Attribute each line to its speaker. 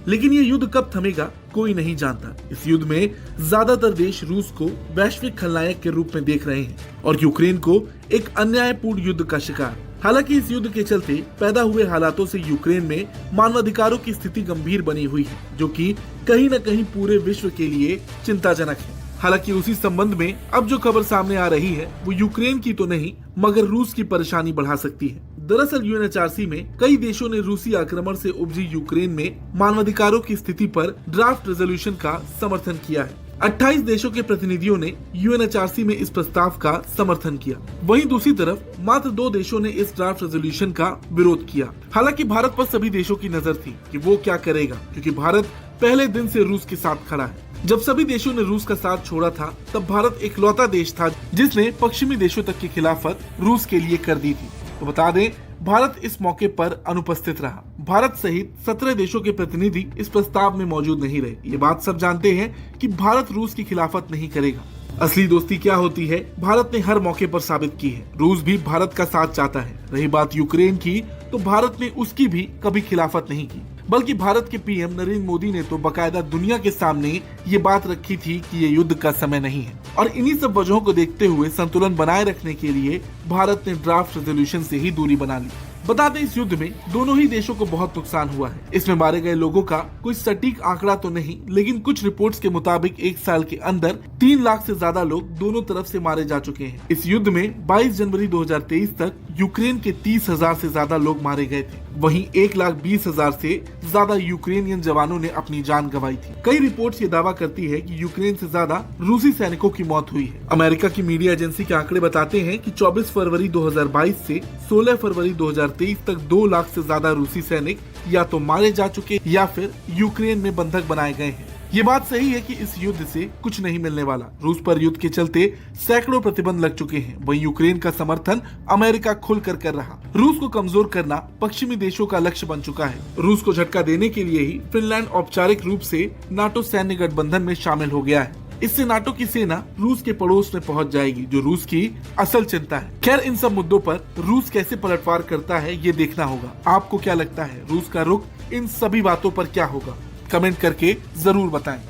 Speaker 1: लेकिन ये युद्ध कब थमेगा कोई नहीं जानता। इस युद्ध में ज्यादातर देश रूस को वैश्विक खलनायक के रूप में देख रहे हैं और यूक्रेन को एक अन्यायपूर्ण युद्ध का शिकार। हालांकि इस युद्ध के चलते पैदा हुए हालातों से यूक्रेन में मानवाधिकारों की स्थिति गंभीर बनी हुई है, जो कि कहीं न कहीं पूरे विश्व के लिए चिंताजनक है। हालांकि उसी संबंध में अब जो खबर सामने आ रही है वो यूक्रेन की तो नहीं मगर रूस की परेशानी बढ़ा सकती है। दरअसल यूएनएचआरसी में कई देशों ने रूसी आक्रमण से उपजी यूक्रेन में मानवाधिकारों की स्थिति पर ड्राफ्ट रेजोल्यूशन का समर्थन किया है। 28 देशों के प्रतिनिधियों ने यूएनएचआरसी में इस प्रस्ताव का समर्थन किया। वहीं दूसरी तरफ मात्र 2 देशों ने इस ड्राफ्ट रेजोल्यूशन का विरोध किया। हालांकि भारत पर सभी देशों की नजर थी कि वो क्या करेगा, क्योंकि भारत पहले दिन से रूस के साथ खड़ा है। जब सभी देशों ने रूस का साथ छोड़ा था तब भारत इकलौता देश था जिसने पश्चिमी देशों तक की खिलाफत रूस के लिए कर दी थी। तो बता दें, भारत इस मौके पर अनुपस्थित रहा। भारत सहित 17 देशों के प्रतिनिधि इस प्रस्ताव में मौजूद नहीं रहे। ये बात सब जानते हैं कि भारत रूस की खिलाफत नहीं करेगा। असली दोस्ती क्या होती है भारत ने हर मौके पर साबित की है। रूस भी भारत का साथ चाहता है। रही बात यूक्रेन की, तो भारत ने उसकी भी कभी खिलाफत नहीं की, बल्कि भारत के पीएम नरेंद्र मोदी ने तो बकायदा दुनिया के सामने ये बात रखी थी कि ये युद्ध का समय नहीं है। और इन्हीं सब वजहों को देखते हुए संतुलन बनाए रखने के लिए भारत ने ड्राफ्ट रेजोल्यूशन से ही दूरी बना ली। बता दें, इस युद्ध में दोनों ही देशों को बहुत नुकसान हुआ है। इसमें मारे गए लोगों का कोई सटीक आंकड़ा तो नहीं, लेकिन कुछ रिपोर्ट्स के मुताबिक 1 साल के अंदर 3 लाख से ज्यादा लोग दोनों तरफ से मारे जा चुके हैं। इस युद्ध में 22 जनवरी 2023 तक यूक्रेन के 30,000 से ज्यादा लोग मारे गए थे। वहीं 1,20,000 से ज्यादा यूक्रेनियन जवानों ने अपनी जान गंवाई थी। कई रिपोर्ट्स ये दावा करती है कि यूक्रेन से ज्यादा रूसी सैनिकों की मौत हुई है। अमेरिका की मीडिया एजेंसी के आंकड़े बताते हैं कि 24 फरवरी 2022 से 16 फरवरी 2023 तक 2 लाख से ज्यादा रूसी सैनिक या तो मारे जा चुके या फिर यूक्रेन में बंधक बनाए गए हैं। ये बात सही है कि इस युद्ध से कुछ नहीं मिलने वाला। रूस पर युद्ध के चलते सैकड़ों प्रतिबंध लग चुके हैं। वहीं यूक्रेन का समर्थन अमेरिका खुलकर कर रहा। रूस को कमजोर करना पश्चिमी देशों का लक्ष्य बन चुका है। रूस को झटका देने के लिए ही फिनलैंड औपचारिक रूप से नाटो सैन्य गठबंधन में शामिल हो गया है। इससे नाटो की सेना रूस के पड़ोस में पहुंच जाएगी, जो रूस की असल चिंता है। खैर, इन सब मुद्दों पर रूस कैसे पलटवार करता है ये देखना होगा। आपको क्या लगता है, रूस का रुख इन सभी बातों पर क्या होगा? कमेंट करके जरूर बताएं।